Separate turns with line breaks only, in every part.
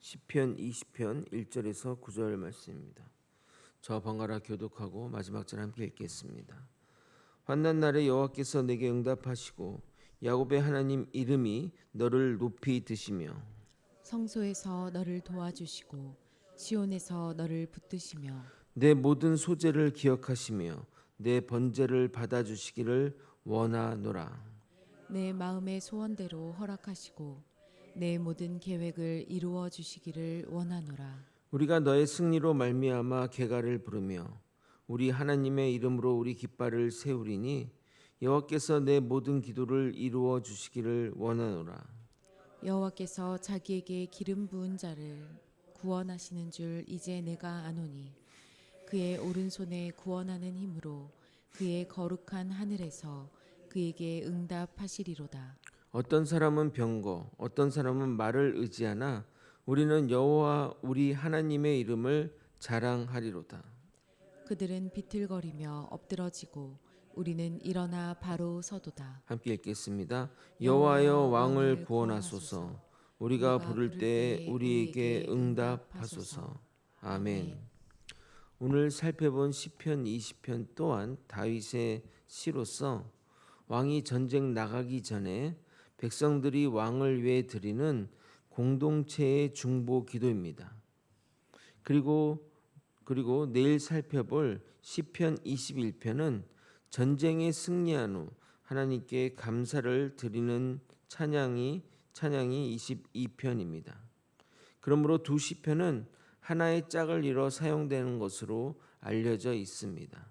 시편 20편 1절에서 9절 말씀입니다. 저와 번갈아 교독하고 마지막 절 함께 읽겠습니다. 환난 날에 여호와께서 내게 응답하시고 야곱의 하나님 이름이 너를 높이 드시며
성소에서 너를 도와주시고 시온에서 너를 붙드시며
내 모든 소재를 기억하시며 내 번제를 받아주시기를 원하노라.
내 마음의 소원대로 허락하시고 내 모든 계획을 이루어 주시기를 원하노라.
우리가 너의 승리로 말미암아 계가를 부르며 우리 하나님의 이름으로 우리 깃발을 세우리니 여호와께서 내 모든 기도를 이루어 주시기를 원하노라.
여호와께서 자기에게 기름 부은 자를 구원하시는 줄 이제 내가 아노니 그의 오른손에 구원하는 힘으로 그의 거룩한 하늘에서 그에게 응답하시리로다.
어떤 사람은 병거, 어떤 사람은 말을 의지하나 우리는 여호와 우리 하나님의 이름을 자랑하리로다.
그들은 비틀거리며 엎드러지고 우리는 일어나 바로 서도다.
함께 읽겠습니다. 여호와여
여호와여
왕을
왕을
구원하소서.
구원하소서.
우리가
우리가
부를
부를
때에
때에
우리에게
우리에게
응답하소서.
응답하소서.
아멘.
아멘.
오늘 살펴본 시편 20편 또한 다윗의 시로서 왕이 전쟁 나가기 전에 백성들이 왕을 위해 드리는 공동체의 중보 기도입니다. 그리고 내일 살펴볼 시편 21편은 전쟁에 승리한 후 하나님께 감사를 드리는 찬양이 22편입니다. 그러므로 두 시편은 하나의 짝을 이뤄 사용되는 것으로 알려져 있습니다.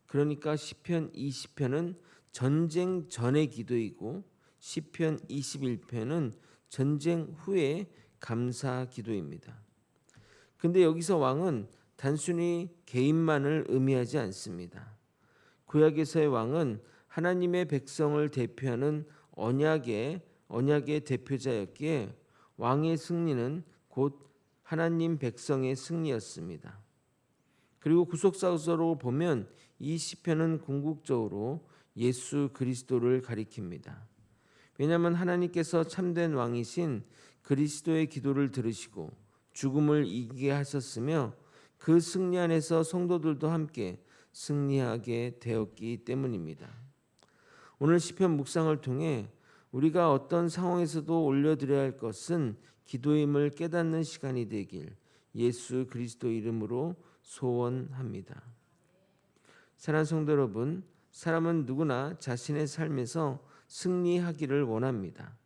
그러니까 시편 20편은 전쟁 전의 기도이고 시편 21편은 전쟁 후의 감사 기도입니다. 근데 여기서 왕은 단순히 개인만을 의미하지 않습니다. 구약에서의 왕은 하나님의 백성을 대표하는 언약의 대표자였기에 왕의 승리는 곧 하나님 백성의 승리였습니다. 그리고 구속사서로 보면 이 시편은 궁극적으로 예수 그리스도를 가리킵니다. 왜냐하면 하나님께서 참된 왕이신 그리스도의 기도를 들으시고 죽음을 이기게 하셨으며 그 승리 안에서 성도들도 함께 승리하게 되었기 때문입니다. 오늘 시편 묵상을 통해 우리가 어떤 상황에서도 올려드려야 할 것은 기도임을 깨닫는 시간이 되길 예수 그리스도 이름으로 소원합니다. 사랑하는 성도 여러분, 사람은 누구나 자신의 삶에서 승리하기를 원합니다.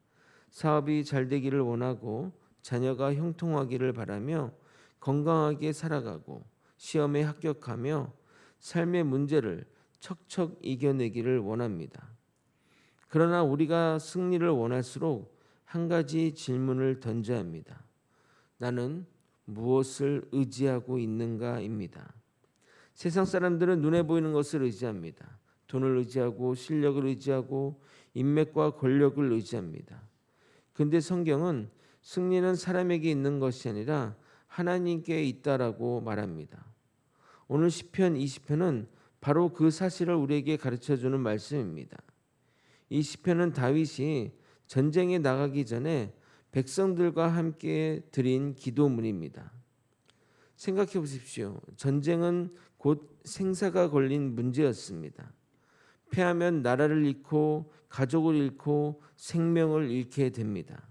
사업이 잘 되기를 원하고 자녀가 형통하기를 바라며 건강하게 살아가고 시험에 합격하며 삶의 문제를 척척 이겨내기를 원합니다. 그러나 우리가 승리를 원할수록 한 가지 질문을 던져야 합니다. 나는 무엇을 의지하고 있는가입니다. 세상 사람들은 눈에 보이는 것을 의지합니다. 돈을 의지하고 실력을 의지하고 인맥과 권력을 의지합니다. 근데 성경은 승리는 사람에게 있는 것이 아니라 하나님께 있다라고 말합니다. 오늘 시편 20편은 바로 그 사실을 우리에게 가르쳐주는 말씀입니다. 이 시편은 다윗이 전쟁에 나가기 전에 백성들과 함께 드린 기도문입니다. 생각해 보십시오. 전쟁은 곧 생사가 걸린 문제였습니다. 패하면 나라를 잃고 가족을 잃고 생명을 잃게 됩니다.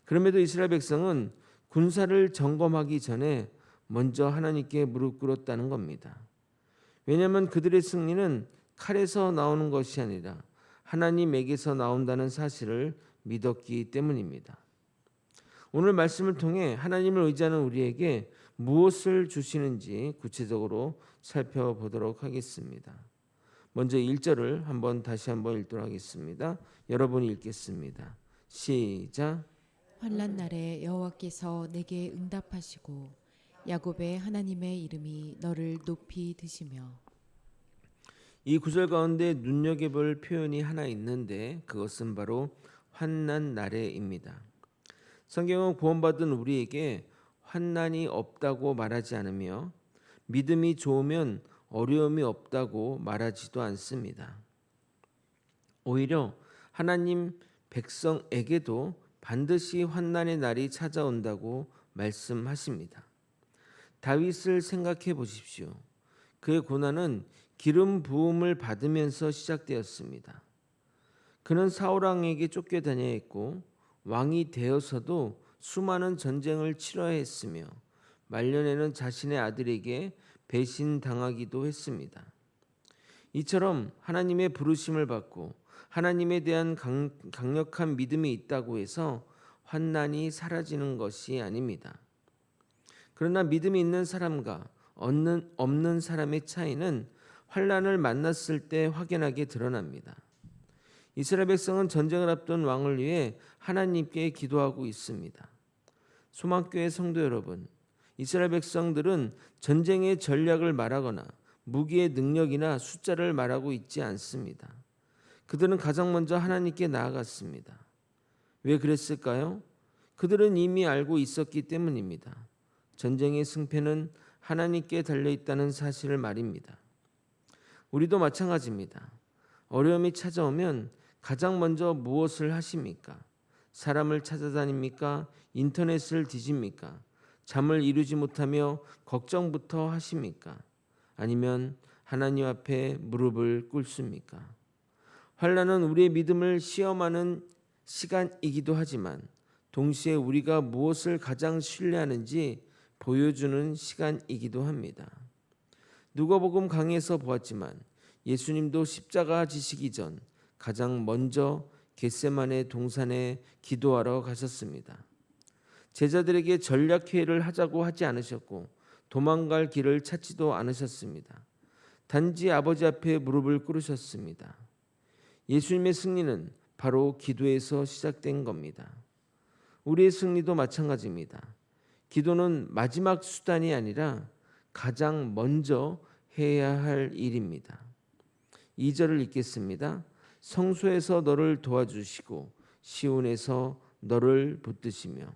그럼에도 이스라엘 백성은 군사를 점검하기 전에 먼저 하나님께 무릎 꿇었다는 겁니다. 왜냐하면 그들의 승리는 칼에서 나오는 것이 아니라 하나님에게서 나온다는 사실을 믿었기 때문입니다. 오늘 말씀을 통해 하나님을 의지하는 우리에게 무엇을 주시는지 구체적으로 살펴보도록 하겠습니다. 먼저 1절을 다시 한번 읽도록 하겠습니다. 여러분이 읽겠습니다. 시작.
환난 날에 여호와께서 내게 응답하시고 야곱의 하나님의 이름이 너를 높이 드시며.
이 구절 가운데 눈여겨볼 표현이 하나 있는데 그것은 바로 환난 날에입니다. 성경은 구원받은 우리에게 환난이 없다고 말하지 않으며 믿음이 좋으면 어려움이 없다고 말하지도 않습니다. 오히려 하나님 백성에게도 반드시 환난의 날이 찾아온다고 말씀하십니다. 다윗을 생각해 보십시오. 그의 고난은 기름 부음을 받으면서 시작되었습니다. 그는 사울 왕에게 쫓겨다녀야 했고 왕이 되어서도 수많은 전쟁을 치러야 했으며 말년에는 자신의 아들에게 배신당하기도 했습니다. 이처럼 하나님의 부르심을 받고 하나님에 대한 강력한 믿음이 있다고 해서 환난이 사라지는 것이 아닙니다. 그러나 믿음이 있는 사람과 없는 사람의 차이는 환난을 만났을 때 확연하게 드러납니다. 이스라엘 백성은 전쟁을 앞둔 왕을 위해 하나님께 기도하고 있습니다. 소망교회 성도 여러분, 이스라엘 백성들은 전쟁의 전략을 말하거나 무기의 능력이나 숫자를 말하고 있지 않습니다. 그들은 가장 먼저 하나님께 나아갔습니다. 왜 그랬을까요? 그들은 이미 알고 있었기 때문입니다. 전쟁의 승패는 하나님께 달려있다는 사실을 말입니다. 우리도 마찬가지입니다. 어려움이 찾아오면 가장 먼저 무엇을 하십니까? 사람을 찾아다닙니까? 인터넷을 뒤집니까? 잠을 이루지 못하며 걱정부터 하십니까? 아니면 하나님 앞에 무릎을 꿇습니까? 환난은 우리의 믿음을 시험하는 시간이기도 하지만 동시에 우리가 무엇을 가장 신뢰하는지 보여주는 시간이기도 합니다. 누가복음 강의에서 보았지만 예수님도 십자가 지시기 전 가장 먼저 겟세마네 동산에 기도하러 가셨습니다. 제자들에게 전략회의를 하자고 하지 않으셨고 도망갈 길을 찾지도 않으셨습니다. 단지 아버지 앞에 무릎을 꿇으셨습니다. 예수님의 승리는 바로 기도에서 시작된 겁니다. 우리의 승리도 마찬가지입니다. 기도는 마지막 수단이 아니라 가장 먼저 해야 할 일입니다. 2절을 읽겠습니다. 성소에서 너를 도와주시고 시온에서 너를 붙드시며.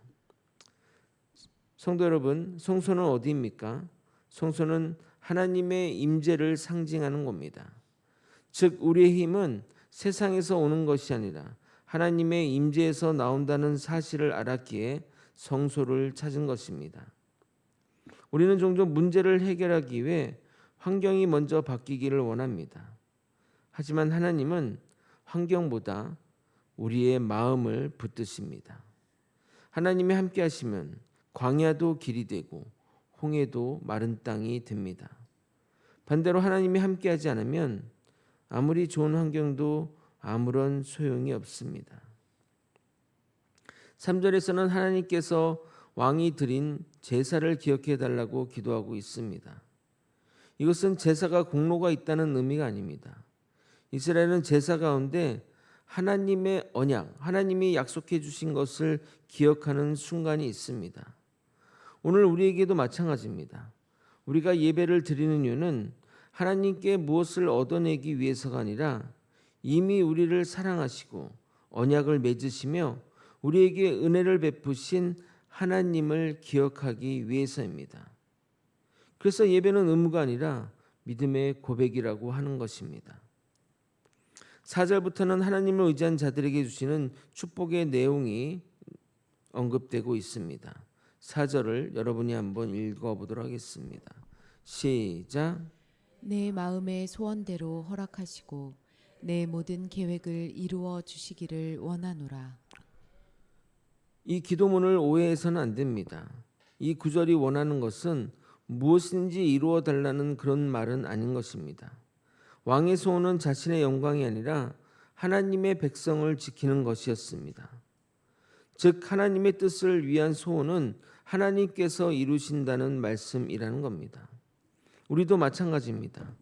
성도 여러분, 성소는 어디입니까? 성소는 하나님의 임재를 상징하는 겁니다. 즉 우리의 힘은 세상에서 오는 것이 아니라 하나님의 임재에서 나온다는 사실을 알았기에 성소를 찾은 것입니다. 우리는 종종 문제를 해결하기 위해 환경이 먼저 바뀌기를 원합니다. 하지만 하나님은 환경보다 우리의 마음을 붙드십니다. 하나님이 함께 하시면 광야도 길이 되고 홍해도 마른 땅이 됩니다. 반대로 하나님이 함께하지 않으면 아무리 좋은 환경도 아무런 소용이 없습니다. 3절에서는 하나님께서 왕이 드린 제사를 기억해 달라고 기도하고 있습니다. 이것은 제사가 공로가 있다는 의미가 아닙니다. 이스라엘은 제사 가운데 하나님의 언약, 하나님이 약속해 주신 것을 기억하는 순간이 있습니다. 오늘 우리에게도 마찬가지입니다. 우리가 예배를 드리는 이유는 하나님께 무엇을 얻어내기 위해서가 아니라 이미 우리를 사랑하시고 언약을 맺으시며 우리에게 은혜를 베푸신 하나님을 기억하기 위해서입니다. 그래서 예배는 의무가 아니라 믿음의 고백이라고 하는 것입니다. 4절부터는 하나님을 의지한 자들에게 주시는 축복의 내용이 언급되고 있습니다. 4절을 여러분이 한번 읽어보도록 하겠습니다. 시작.
내 마음의 소원대로 허락하시고 내 모든 계획을 이루어 주시기를 원하노라.
이 기도문을 오해해서는 안 됩니다. 이 구절이 원하는 것은 무엇인지 이루어 달라는 그런 말은 아닌 것입니다. 왕의 소원은 자신의 영광이 아니라 하나님의 백성을 지키는 것이었습니다. 즉 하나님의 뜻을 위한 소원은 하나님께서 이루신다는 말씀이라는 겁니다. 우리도 마찬가지입니다.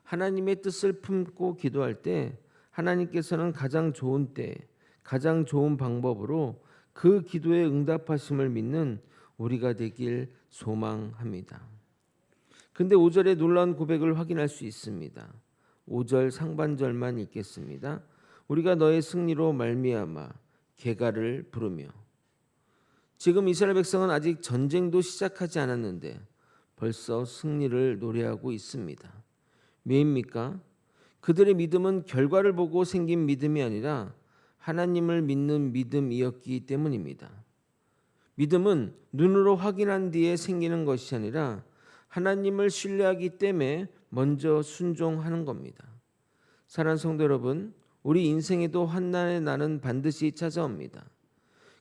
하나님의 뜻을 품고 기도할 때 하나님께서는 가장 좋은 때, 가장 좋은 방법으로 그 기도에 응답하심을 믿는 우리가 되길 소망합니다. 근데 5절의 놀라운 고백을 확인할 수 있습니다. 5절 상반절만 읽겠습니다. 우리가 너의 승리로 말미암아 개가를 부르며. 지금 이스라엘 백성은 아직 전쟁도 시작하지 않았는데 벌써 승리를 노래하고 있습니다. 왜입니까? 그들의 믿음은 결과를 보고 생긴 믿음이 아니라 하나님을 믿는 믿음이었기 때문입니다. 믿음은 눈으로 확인한 뒤에 생기는 것이 아니라 하나님을 신뢰하기 때문에 먼저 순종하는 겁니다. 사랑하는 성도 여러분, 우리 인생에도 환난의 날은 반드시 찾아옵니다.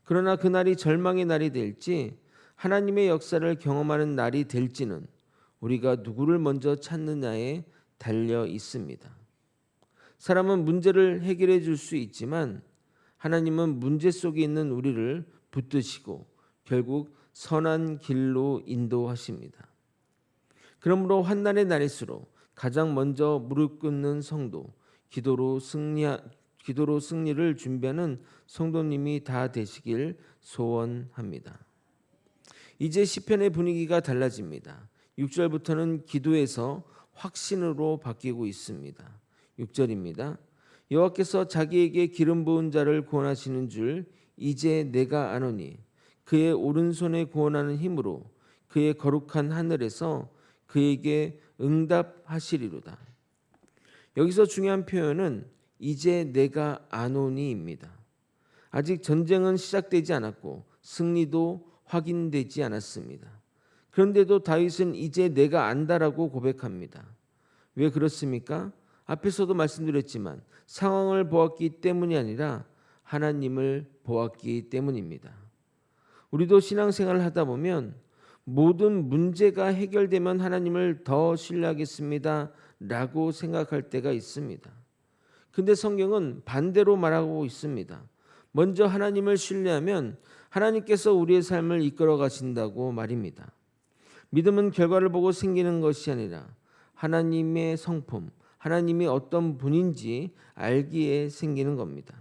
그러나 그날이 절망의 날이 될지 하나님의 역사를 경험하는 날이 될지는 우리가 누구를 먼저 찾느냐에 달려 있습니다. 사람은 문제를 해결해 줄 수 있지만 하나님은 문제 속에 있는 우리를 붙드시고 결국 선한 길로 인도하십니다. 그러므로 환난의 날일수록 가장 먼저 무릎 꿇는 성도, 기도로 승리를 준비하는 성도님이 다 되시길 소원합니다. 이제 시편의 분위기가 달라집니다. 6절부터는 기도에서 확신으로 바뀌고 있습니다. 6절입니다. 여호와께서 자기에게 기름 부은 자를 구원하시는 줄 이제 내가 아노니 그의 오른손에 구원하는 힘으로 그의 거룩한 하늘에서 그에게 응답하시리로다. 여기서 중요한 표현은 이제 내가 아노니입니다. 아직 전쟁은 시작되지 않았고 승리도 확인되지 않았습니다. 그런데도 다윗은 이제 내가 안다라고 고백합니다. 왜 그렇습니까? 앞에서도 말씀드렸지만 상황을 보았기 때문이 아니라 하나님을 보았기 때문입니다. 우리도 신앙생활을 하다 보면 모든 문제가 해결되면 하나님을 더 신뢰하겠습니다 라고 생각할 때가 있습니다. 근데 성경은 반대로 말하고 있습니다. 먼저 하나님을 신뢰하면 하나님께서 우리의 삶을 이끌어 가신다고 말입니다. 믿음은 결과를 보고 생기는 것이 아니라 하나님의 성품, 하나님이 어떤 분인지 알기에 생기는 겁니다.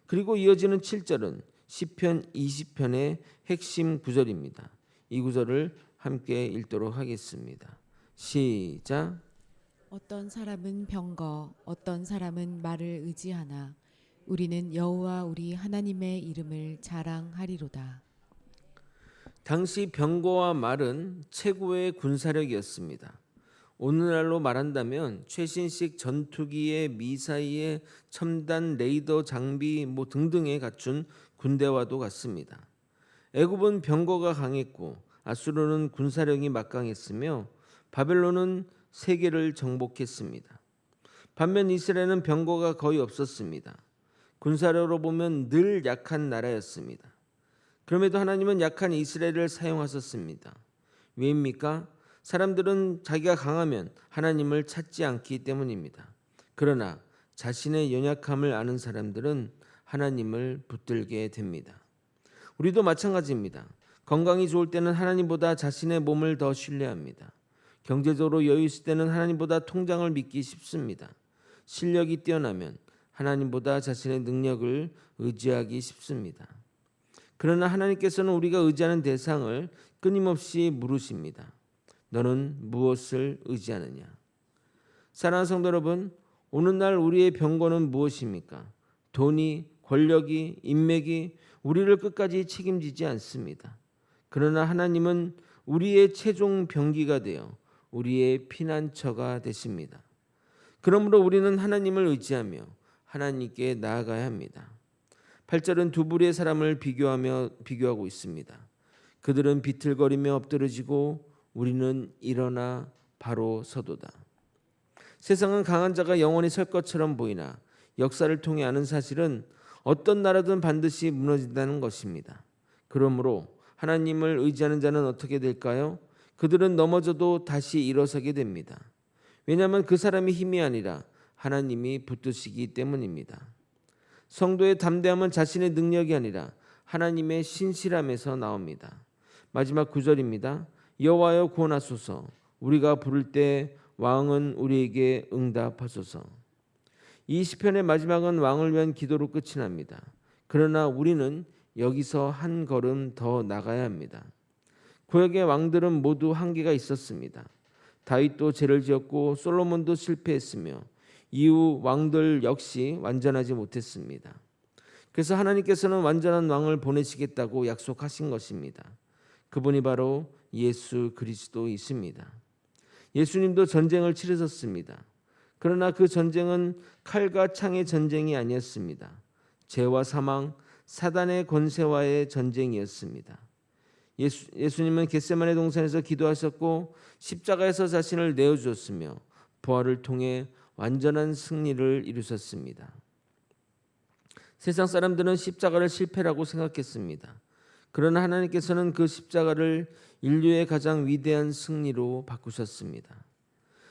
그리고 이어지는 7절은 시편 20편의 핵심 구절입니다. 이 구절을 함께 읽도록 하겠습니다. 시작.
어떤 사람은 병거, 어떤 사람은 말을 의지하나 우리는 여호와 우리 하나님의 이름을 자랑하리로다.
당시 병거와 말은 최고의 군사력이었습니다. 오늘날로 말한다면 최신식 전투기에 미사일에 첨단 레이더 장비 등등에 갖춘 군대와도 같습니다. 애굽은 병거가 강했고 아수르는 군사력이 막강했으며 바벨론은 세계를 정복했습니다. 반면 이스라엘은 병거가 거의 없었습니다. 군사력으로 보면 늘 약한 나라였습니다. 그럼에도 하나님은 약한 이스라엘을 사용하셨습니다. 왜입니까? 사람들은 자기가 강하면 하나님을 찾지 않기 때문입니다. 그러나 자신의 연약함을 아는 사람들은 하나님을 붙들게 됩니다. 우리도 마찬가지입니다. 건강이 좋을 때는 하나님보다 자신의 몸을 더 신뢰합니다. 경제적으로 여유 있을 때는 하나님보다 통장을 믿기 쉽습니다. 실력이 뛰어나면 하나님보다 자신의 능력을 의지하기 쉽습니다. 그러나 하나님께서는 우리가 의지하는 대상을 끊임없이 물으십니다. 너는 무엇을 의지하느냐? 사랑하는 성도 여러분, 오늘날 우리의 병거는 무엇입니까? 돈이, 권력이, 인맥이 우리를 끝까지 책임지지 않습니다. 그러나 하나님은 우리의 최종 병기가 되어 우리의 피난처가 되십니다. 그러므로 우리는 하나님을 의지하며 하나님께 나아가야 합니다. 8절은 두 부류의 사람을 비교하고 있습니다. 그들은 비틀거리며 엎드러지고 우리는 일어나 바로 서도다. 세상은 강한 자가 영원히 설 것처럼 보이나 역사를 통해 아는 사실은 어떤 나라든 반드시 무너진다는 것입니다. 그러므로 하나님을 의지하는 자는 어떻게 될까요? 그들은 넘어져도 다시 일어서게 됩니다. 왜냐하면 그 사람의 힘이 아니라 하나님이 붙드시기 때문입니다. 성도의 담대함은 자신의 능력이 아니라 하나님의 신실함에서 나옵니다. 마지막 9절입니다. 여호와여 구원하소서. 우리가 부를 때 왕은 우리에게 응답하소서. 이 시편의 마지막은 왕을 위한 기도로 끝이 납니다. 그러나 우리는 여기서 한 걸음 더 나가야 합니다. 구약의 왕들은 모두 한계가 있었습니다. 다윗도 죄를 지었고 솔로몬도 실패했으며 이후 왕들 역시 완전하지 못했습니다. 그래서 하나님께서는 완전한 왕을 보내시겠다고 약속하신 것입니다. 그분이 바로 예수 그리스도이십니다. 예수님도 전쟁을 치르셨습니다. 그러나 그 전쟁은 칼과 창의 전쟁이 아니었습니다. 죄와 사망, 사단의 권세와의 전쟁이었습니다. 예수님은 겟세마네 동산에서 기도하셨고 십자가에서 자신을 내어주었으며 부활을 통해 완전한 승리를 이루셨습니다. 세상 사람들은 십자가를 실패라고 생각했습니다. 그러나 하나님께서는 그 십자가를 인류의 가장 위대한 승리로 바꾸셨습니다.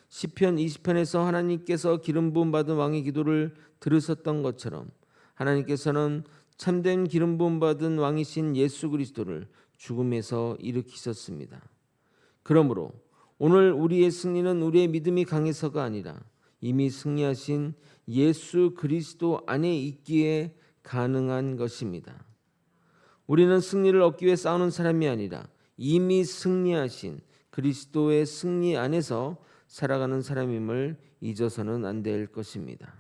시편 20편에서 하나님께서 기름 부음 받은 왕의 기도를 들으셨던 것처럼 하나님께서는 참된 기름 부음 받은 왕이신 예수 그리스도를 죽음에서 일으키셨습니다. 그러므로 오늘 우리의 승리는 우리의 믿음이 강해서가 아니라 이미 승리하신 예수 그리스도 안에 있기에 가능한 것입니다. 우리는 승리를 얻기 위해 싸우는 사람이 아니라 이미 승리하신 그리스도의 승리 안에서 살아가는 사람임을 잊어서는 안 될 것입니다.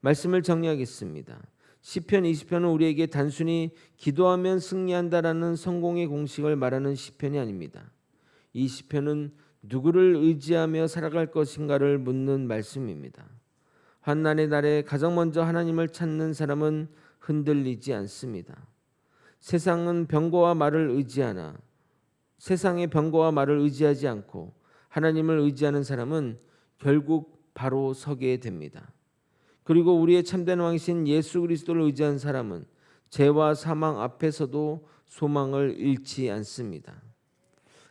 말씀을 정리하겠습니다. 시편 20편은 우리에게 단순히 기도하면 승리한다라는 성공의 공식을 말하는 시편이 아닙니다. 이 시편은 누구를 의지하며 살아갈 것인가를 묻는 말씀입니다. 환난의 날에 가장 먼저 하나님을 찾는 사람은 흔들리지 않습니다. 세상의 병거와 말을 의지하지 않고 하나님을 의지하는 사람은 결국 바로 서게 됩니다. 그리고 우리의 참된 왕이신 예수 그리스도를 의지한 사람은 죄와 사망 앞에서도 소망을 잃지 않습니다.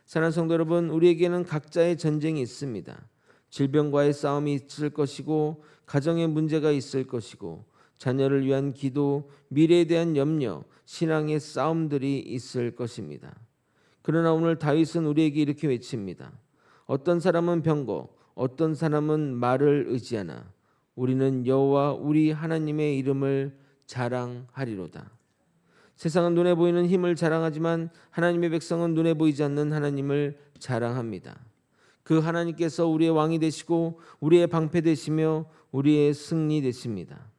사랑하는 성도 여러분, 우리에게는 각자의 전쟁이 있습니다. 질병과의 싸움이 있을 것이고 가정의 문제가 있을 것이고 자녀를 위한 기도, 미래에 대한 염려, 신앙의 싸움들이 있을 것입니다. 그러나 오늘 다윗은 우리에게 이렇게 외칩니다. 어떤 사람은 병거, 어떤 사람은 말을 의지하나 우리는 여호와 우리 하나님의 이름을 자랑하리로다. 세상은 눈에 보이는 힘을 자랑하지만 하나님의 백성은 눈에 보이지 않는 하나님을 자랑합니다. 그 하나님께서 우리의 왕이 되시고 우리의 방패 되시며 우리의 승리 되십니다.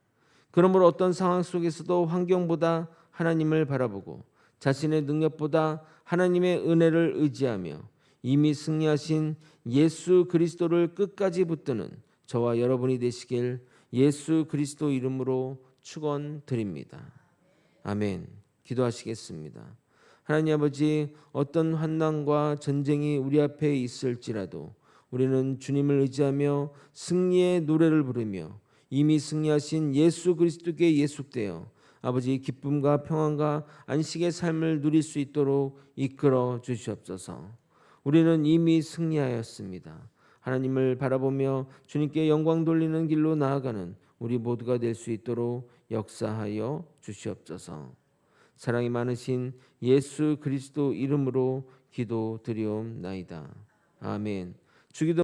그러므로 어떤 상황 속에서도 환경보다 하나님을 바라보고 자신의 능력보다 하나님의 은혜를 의지하며 이미 승리하신 예수 그리스도를 끝까지 붙드는 저와 여러분이 되시길 예수 그리스도 이름으로 축원드립니다. 아멘. 기도하시겠습니다. 하나님 아버지, 어떤 환난과 전쟁이 우리 앞에 있을지라도 우리는 주님을 의지하며 승리의 노래를 부르며 이미 승리하신 예수 그리스도께 예속되어 아버지 기쁨과 평안과 안식의 삶을 누릴 수 있도록 이끌어 주시옵소서. 우리는 이미 승리하였습니다. 하나님을 바라보며 주님께 영광 돌리는 길로 나아가는 우리 모두가 될 수 있도록 역사하여 주시옵소서. 사랑이 많으신 예수 그리스도 이름으로 기도드리옵나이다. 아멘. 주기도